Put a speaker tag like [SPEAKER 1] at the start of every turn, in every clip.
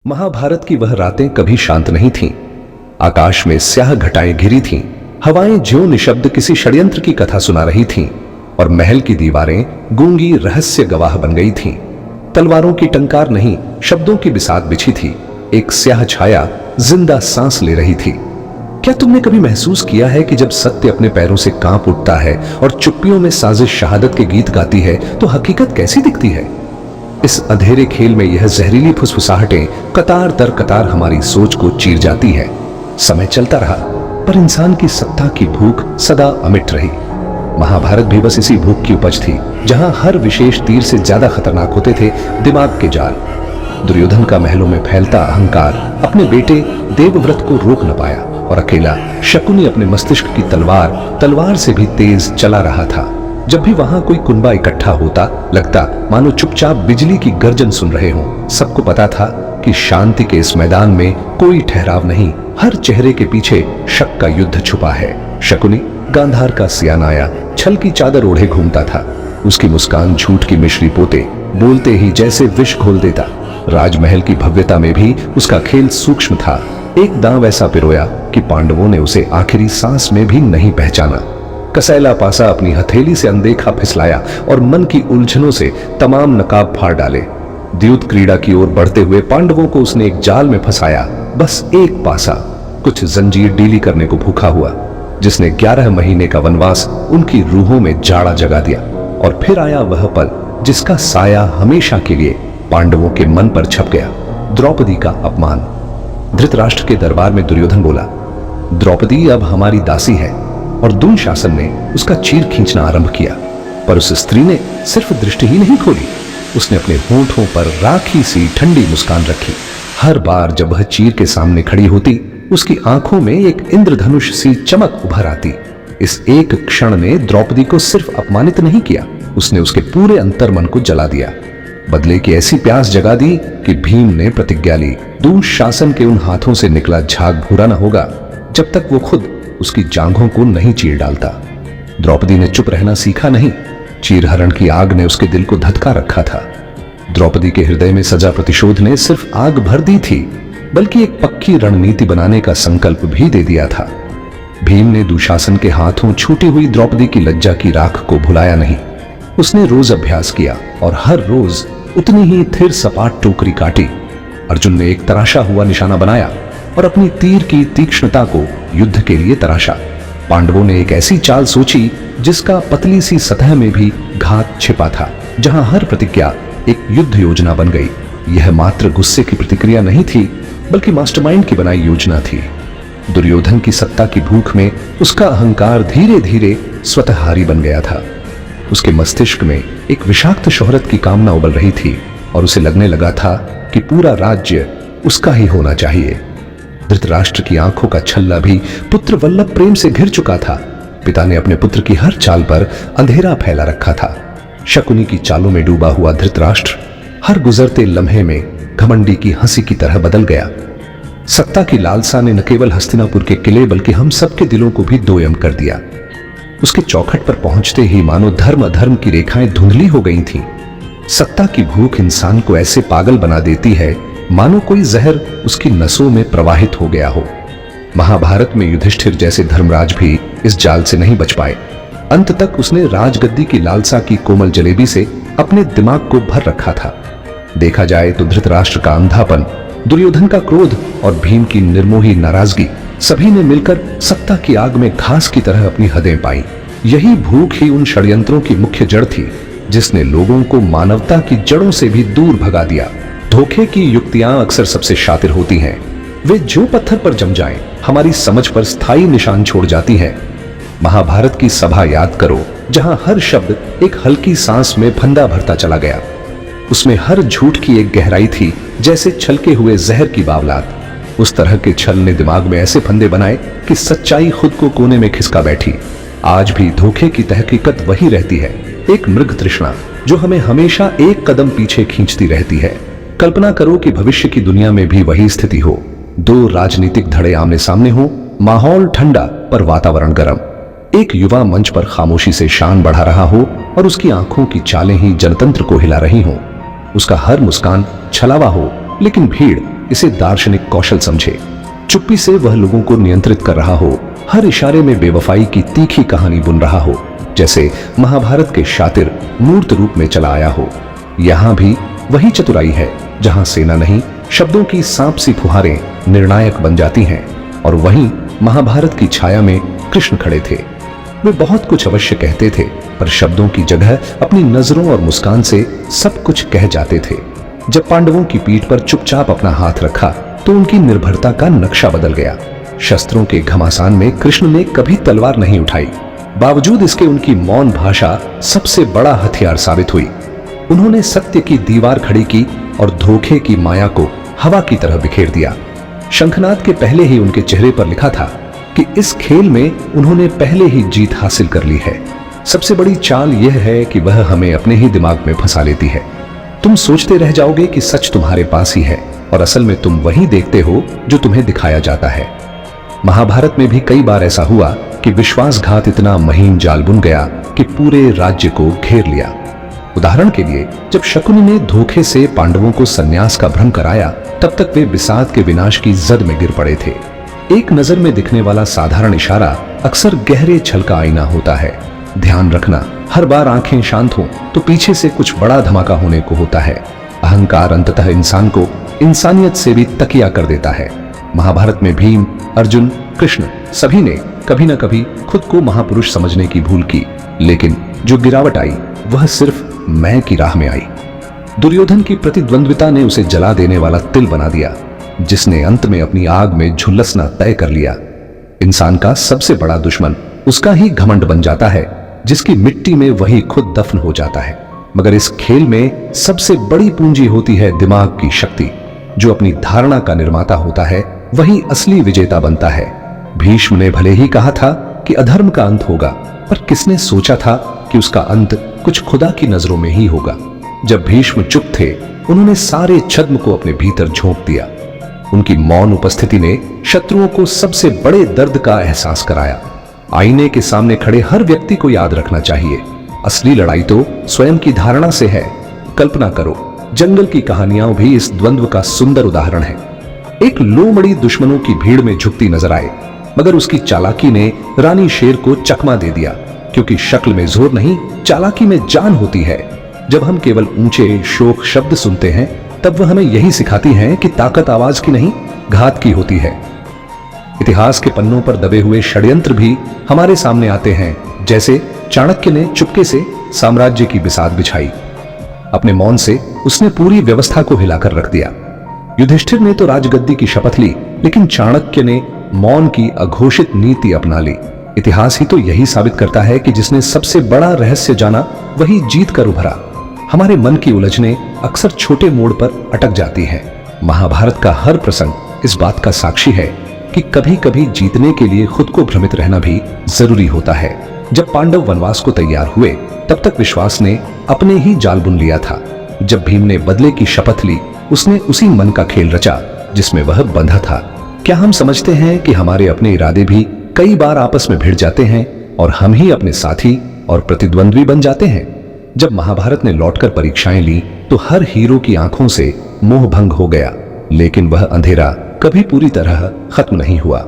[SPEAKER 1] महाभारत की वह रातें कभी शांत नहीं थीं। आकाश में स्याह घटाएं घिरी थीं, हवाएं ज्यों निशब्द किसी षड्यंत्र की कथा सुना रही थीं और महल की दीवारें गूंगी रहस्य गवाह बन गई थीं। तलवारों की टंकार नहीं, शब्दों की बिसात बिछी थी। एक स्याह छाया जिंदा सांस ले रही थी। क्या तुमने कभी महसूस किया है कि जब सत्य अपने पैरों से कांप उठता है और चुप्पियों में साजिश शहादत के गीत गाती है तो हकीकत कैसी दिखती है? इस अंधेरे खेल में यह जहरीली फुसफुसाहटें कतार दर कतार हमारी सोच को चीर जाती है। समय चलता रहा पर इंसान की सत्ता की भूख सदा अमिट रही। महाभारत भी बस इसी भूख की उपज थी, जहां हर विशेष तीर से ज्यादा खतरनाक होते थे दिमाग के जाल। दुर्योधन का महलों में फैलता अहंकार अपने बेटे देवव्रत को रोक न पाया और अकेला शकुनी अपने मस्तिष्क की तलवार से भी तेज चला रहा था। जब भी वहां कोई कुनबा इकट्ठा होता, लगता मानो चुपचाप बिजली की गर्जन सुन रहे हों। सबको पता था कि शांति के इस मैदान में कोई ठहराव नहीं, हर चेहरे के पीछे शक का युद्ध छुपा है। शकुनी गांधार का सियानाया छल की चादर ओढ़े घूमता था। उसकी मुस्कान झूठ की मिश्री पोते, बोलते ही जैसे विष घोल देता। राजमहल की भव्यता में भी उसका खेल सूक्ष्म था। एक दांव ऐसा पिरोया कि पांडवों ने उसे आखिरी सांस में भी नहीं पहचाना। कसैला पासा अपनी हथेली से अनदेखा फिसलाया और मन की उलझनों से तमाम नकाब फाड़ डाले। द्यूत क्रीड़ा की ओर बढ़ते हुए पांडवों को उसने एक जाल में फंसाया। बस एक पासा कुछ जंजीर डीली करने को भूखा हुआ, जिसने 11 महीने का वनवास उनकी रूहों में जाड़ा जगा दिया। और फिर आया वह पल जिसका साया हमेशा के लिए पांडवों के मन पर छप गया, द्रौपदी का अपमान। धृतराष्ट्र के दरबार में दुर्योधन बोला, द्रौपदी अब हमारी दासी है, और दुशासन ने उसका चीर खींचना आरंभ किया। पर उस स्त्री ने सिर्फ दृष्टि ही नहीं खोली, उसने अपने होंठों पर राखी सी ठंडी मुस्कान रखी। हर बार जब वह चीर के सामने खड़ी होती, उसकी आंखों में एक इंद्रधनुष सी चमक उभर आती। इस एक क्षण ने द्रौपदी को सिर्फ अपमानित नहीं किया, उसने उसके पूरे अंतर्मन को जला दिया। बदले की ऐसी प्यास जगा दी कि भीम ने प्रतिज्ञा ली, दुशासन के उन हाथों से निकला झाग भूरा न होगा जब तक वो खुद उसकी जांघों को नहीं चीर डालता। द्रौपदी ने चुप रहना सीखा नहीं, चीरहरण की आग ने उसके दिल को धधका रखा था। द्रौपदी के हृदय में सजा प्रतिशोध ने सिर्फ आग भर दी थी, बल्कि एक पक्की रणनीति बनाने का संकल्प भी दे दिया था। भीम ने दुशासन के हाथों छूटी हुई द्रौपदी की लज्जा की राख को भुलाया नहीं। उसने रोज अभ्यास किया और हर रोज उतनी ही थिर सपाट टोकरी काटी। अर्जुन ने एक तराशा हुआ निशाना बनाया और अपनी तीर की तीक्ष्णता को युद्ध के लिए तराशा। पांडवों ने एक ऐसी चाल सोची जिसका पतली सी सतह में भी घात छिपा था, जहां हर प्रतिज्ञा एक युद्ध योजना बन गई। यह मात्र गुस्से की प्रतिक्रिया नहीं थी, बल्कि मास्टरमाइंड की बनाई योजना थी। दुर्योधन की सत्ता की भूख में उसका अहंकार धीरे धीरे स्वतः हारी बन गया था। उसके मस्तिष्क में एक विषाक्त शोहरत की कामना उबल रही थी और उसे लगने लगा था कि पूरा राज्य उसका ही होना चाहिए। धृतराष्ट्र की आंखों का छल्ला भी पुत्र वल्लभ प्रेम से घिर चुका था। पिता ने अपने पुत्र की हर चाल पर अंधेरा फैला रखा था। शकुनी की चालों में डूबा हुआ धृतराष्ट्र हर गुजरते लम्हे में घमंडी की हंसी की तरह बदल गया। सत्ता की लालसा ने न केवल हस्तिनापुर के किले बल्कि हम सबके दिलों को भी दोयम कर दिया। उसके चौखट पर पहुंचते ही मानो धर्म अधर्म की रेखाएं धुंधली हो गई थीं। सत्ता की भूख इंसान को ऐसे पागल बना देती है मानो कोई जहर उसकी नसों में प्रवाहित हो गया हो। महाभारत में युधिष्ठिर जैसे धर्मराज भी इस जाल से नहीं बच पाए। अंत तक उसने राजगद्दी की लालसा की कोमल जलेबी से अपने दिमाग को भर रखा था। देखा जाए तो धृतराष्ट्र का अंधापन, दुर्योधन का क्रोध और भीम की निर्मोही नाराजगी, सभी ने मिलकर सत्ता की आग में घास की तरह अपनी हदें पाई। यही भूख ही उन षड्यंत्रों की मुख्य जड़ थी, जिसने लोगों को मानवता की जड़ों से भी दूर भगा दिया। धोखे की युक्तियां अक्सर सबसे शातिर होती हैं। वे जो पत्थर पर जम जाएं, हमारी समझ पर स्थायी निशान छोड़ जाती हैं। महाभारत की सभा याद करो, जहां हर शब्द एक हल्की सांस में फंदा भरता चला गया। उसमें हर झूठ की एक गहराई थी, जैसे छलके हुए जहर की बावलात। उस तरह के छल ने दिमाग में ऐसे फंदे बनाए कि सच्चाई खुद को कोने में खिसका बैठी। आज भी धोखे की तहकीकत वही रहती है, एक मृग तृष्णा जो हमें हमेशा एक कदम पीछे खींचती रहती है। कल्पना करो कि भविष्य की दुनिया में भी वही स्थिति हो। दो राजनीतिक धड़े आमने सामने हो, माहौल ठंडा पर वातावरण गर्म। एक युवा मंच पर खामोशी से शान बढ़ा रहा हो और उसकी आंखों की चालें ही जनतंत्र को हिला रही हो। उसका हर मुस्कान छलावा हो, लेकिन भीड़ इसे दार्शनिक कौशल समझे। चुप्पी से वह लोगों को नियंत्रित कर रहा हो, हर इशारे में बेवफाई की तीखी कहानी बुन रहा हो, जैसे महाभारत के शातिर मूर्त रूप में चला आया हो। यहां भी वही चतुराई है जहां सेना नहीं, शब्दों की सांप सी फुहारें निर्णायक बन जाती हैं। और वहीं महाभारत की छाया में कृष्ण खड़े थे। वे बहुत कुछ अवश्य कहते थे, पर शब्दों की जगह अपनी नजरों और मुस्कान से सब कुछ कह जाते थे। जब पांडवों की पीठ पर चुपचाप अपना हाथ रखा तो उनकी निर्भरता का नक्शा बदल गया। शस्त्रों के घमासान में कृष्ण ने कभी तलवार नहीं उठाई, बावजूद इसके उनकी मौन भाषा सबसे बड़ा हथियार साबित हुई। उन्होंने सत्य की दीवार खड़ी की और धोखे की माया को हवा की तरह बिखेर दिया। शंखनाद के पहले ही उनके चेहरे पर लिखा था कि इस खेल में उन्होंने पहले ही जीत हासिल कर ली है। सबसे बड़ी चाल यह है कि वह हमें अपने ही दिमाग में फंसा लेती है। तुम सोचते रह जाओगे कि सच तुम्हारे पास ही है, और असल में तुम वही देखते हो जो तुम्हें दिखाया जाता है। महाभारत में भी कई बार ऐसा हुआ कि विश्वासघात इतना महीन जाल बुन गया कि पूरे राज्य को घेर लिया। उदाहरण के लिए, जब शकुनि ने धोखे से पांडवों को संन्यास का भ्रम कराया, तब तक वे बिसात के विनाश की जद में गिर पड़े थे। एक नजर में दिखने वाला साधारण इशारा अक्सर गहरे छल का आईना होता है। ध्यान रखना, हर बार आंखें शांत हों तो पीछे से कुछ बड़ा धमाका होने को होता है। अहंकार अंततः इंसान को इंसानियत से भी तकिया कर देता है। महाभारत में भीम, अर्जुन, कृष्ण सभी ने कभी न कभी खुद को महापुरुष समझने की भूल की, लेकिन जो गिरावट आई वह सिर्फ मैं की राह में आई। दुर्योधन की प्रतिद्वंद्विता ने उसे जला देने वाला तिल बना दिया, जिसने अंत में अपनी आग में झुलसना तय कर लिया। इंसान का सबसे बड़ा दुश्मन उसका ही घमंड बन जाता है, जिसकी मिट्टी में वही खुद दफन हो जाता है। मगर इस खेल में सबसे बड़ी पूंजी होती है दिमाग की शक्ति। जो अपनी धारणा का निर्माता होता है वही असली विजेता बनता है। भीष्म ने भले ही कहा था कि अधर्म का अंत होगा, पर किसने सोचा था कि उसका अंत कुछ खुदा की नजरों में ही होगा। जब भीष्म चुप थे, उन्होंने सारे छद्म को अपने भीतर झोंक दिया। उनकी मौन उपस्थिति ने शत्रुओं को सबसे बड़े दर्द का एहसास कराया। आईने के सामने खड़े हर व्यक्ति को याद रखना चाहिए, असली लड़ाई तो स्वयं की धारणा से है। कल्पना करो, जंगल की कहानियां भी इस द्वंद्व का सुंदर उदाहरण है। एक लोमड़ी दुश्मनों की भीड़ में झुकती नजर आए, मगर उसकी चालाकी ने रानी शेर को चकमा दे दिया, क्योंकि शक्ल में जोर नहीं, चालाकी में जान होती है। जब हम केवल ऊंचे शोक शब्द सुनते हैं, तब वह हमें यही सिखाती हैं कि ताकत आवाज की नहीं, घात की होती है। इतिहास के पन्नों पर दबे हुए षड्यंत्र भी हमारे सामने आते हैं, जैसे चाणक्य ने चुपके से साम्राज्य की बिसात बिछाई। अपने मौन से उसने पूरी व्यवस्था को हिलाकर रख दिया। युधिष्ठिर ने तो राजगद्दी की शपथ ली, लेकिन चाणक्य ने मौन की अघोषित नीति अपना ली। इतिहास ही तो यही साबित करता है कि जिसने सबसे बड़ा रहस्य जाना वही जीत कर उभरा। हमारे मन की उलझने अक्सर छोटे मोड़ पर अटक जाती है। महाभारत का हर प्रसंग इस बात का साक्षी है कि कभी कभी जीतने के लिए खुद को भ्रमित रहना भी जरूरी होता है। जब पांडव वनवास को तैयार हुए, तब तक विश्वास ने अपने ही जाल बुन लिया था। जब भीम ने बदले की शपथ ली, उसने उसी मन का खेल रचा जिसमें वह बंधा था। क्या हम समझते हैं कि हमारे अपने इरादे भी कई बार आपस में भिड़ जाते हैं और हम ही अपने साथी और प्रतिद्वंद्वी बन जाते हैं? जब महाभारत ने लौटकर परीक्षाएं ली, तो हर हीरो की आंखों से मोह भंग हो गया, लेकिन वह अंधेरा कभी पूरी तरह खत्म नहीं हुआ।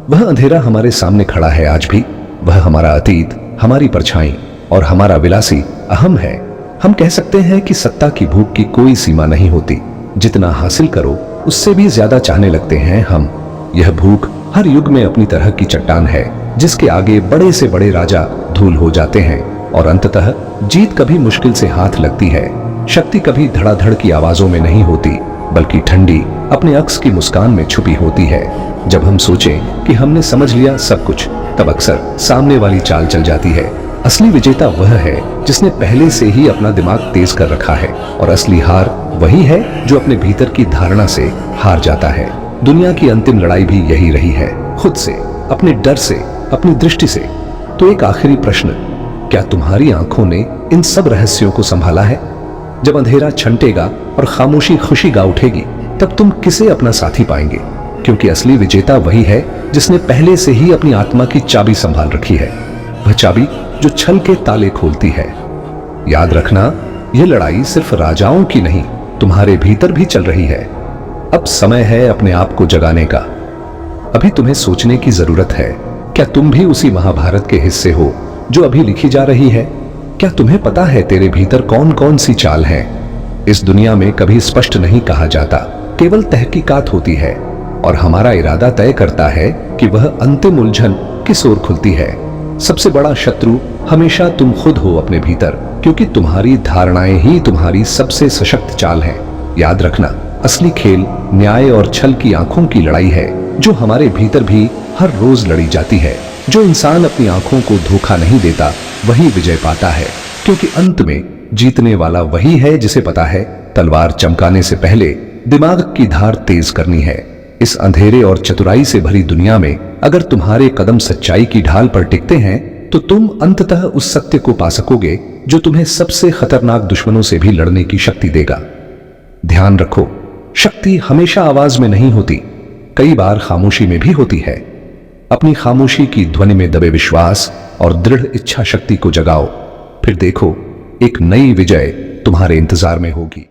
[SPEAKER 1] वह अंधेरा हमारे सामने खड़ा है आज भी। वह हमारा अतीत, हमारी परछाई और हमारा विलासी अहम है। हम कह सकते हैं कि सत्ता की भूख की कोई सीमा नहीं होती। जितना हासिल करो उससे भी ज्यादा चाहने लगते हैं हम। यह भूख हर युग में अपनी तरह की चट्टान है, जिसके आगे बड़े से बड़े राजा धूल हो जाते हैं और अंततः जीत कभी मुश्किल से हाथ लगती है। शक्ति कभी धड़ाधड़ की आवाजों में नहीं होती, बल्कि ठंडी अपने अक्स की मुस्कान में छुपी होती है। जब हम सोचें कि हमने समझ लिया सब कुछ, तब अक्सर सामने वाली चाल चल जाती है। असली विजेता वह है जिसने पहले से ही अपना दिमाग तेज कर रखा है, और असली हार वही है जो अपने भीतर की धारणा से हार जाता है। दुनिया की अंतिम लड़ाई भी यही रही है, खुद से, अपने डर से, अपनी दृष्टि से। तो एक आखिरी प्रश्न, क्या तुम्हारी आंखों ने इन सब रहस्यों को संभाला है? जब अंधेरा छंटेगा और खामोशी खुशी गा उठेगी, तब तुम किसे अपना साथी पाएंगे? क्योंकि असली विजेता वही है जिसने पहले से ही अपनी आत्मा की चाबी संभाल रखी है, वह चाबी जो छल के ताले खोलती है। याद रखना, यह लड़ाई सिर्फ राजाओं की नहीं, तुम्हारे भीतर भी चल रही है। अब समय है अपने आप को जगाने का। अभी तुम्हें सोचने की जरूरत है, क्या तुम भी उसी महाभारत के हिस्से हो जो अभी लिखी जा रही है? क्या तुम्हें पता है तेरे भीतर कौन कौन सी चाल है? इस दुनिया में कभी स्पष्ट नहीं कहा जाता, केवल तहकीकात होती है, और हमारा इरादा तय करता है कि वह अंतिम उलझन किस ओर खुलती है। सबसे बड़ा शत्रु हमेशा तुम खुद हो अपने भीतर, क्योंकि तुम्हारी धारणाएं ही तुम्हारी सबसे सशक्त चाल है। याद रखना, असली खेल न्याय और छल की आंखों की लड़ाई है, जो हमारे भीतर भी हर रोज लड़ी जाती है। जो इंसान अपनी आंखों को धोखा नहीं देता वही विजय पाता है, क्योंकि अंत में जीतने वाला वही है जिसे पता है तलवार चमकाने से पहले दिमाग की धार तेज करनी है। इस अंधेरे और चतुराई से भरी दुनिया में अगर तुम्हारे कदम सच्चाई की ढाल पर टिकते हैं तो तुम अंततः उस सत्य को पा सकोगे जो तुम्हें सबसे खतरनाक दुश्मनों से भी लड़ने की शक्ति देगा। ध्यान रखो, शक्ति हमेशा आवाज में नहीं होती, कई बार खामोशी में भी होती है। अपनी खामोशी की ध्वनि में दबे विश्वास और दृढ़ इच्छा शक्ति को जगाओ, फिर देखो एक नई विजय तुम्हारे इंतजार में होगी।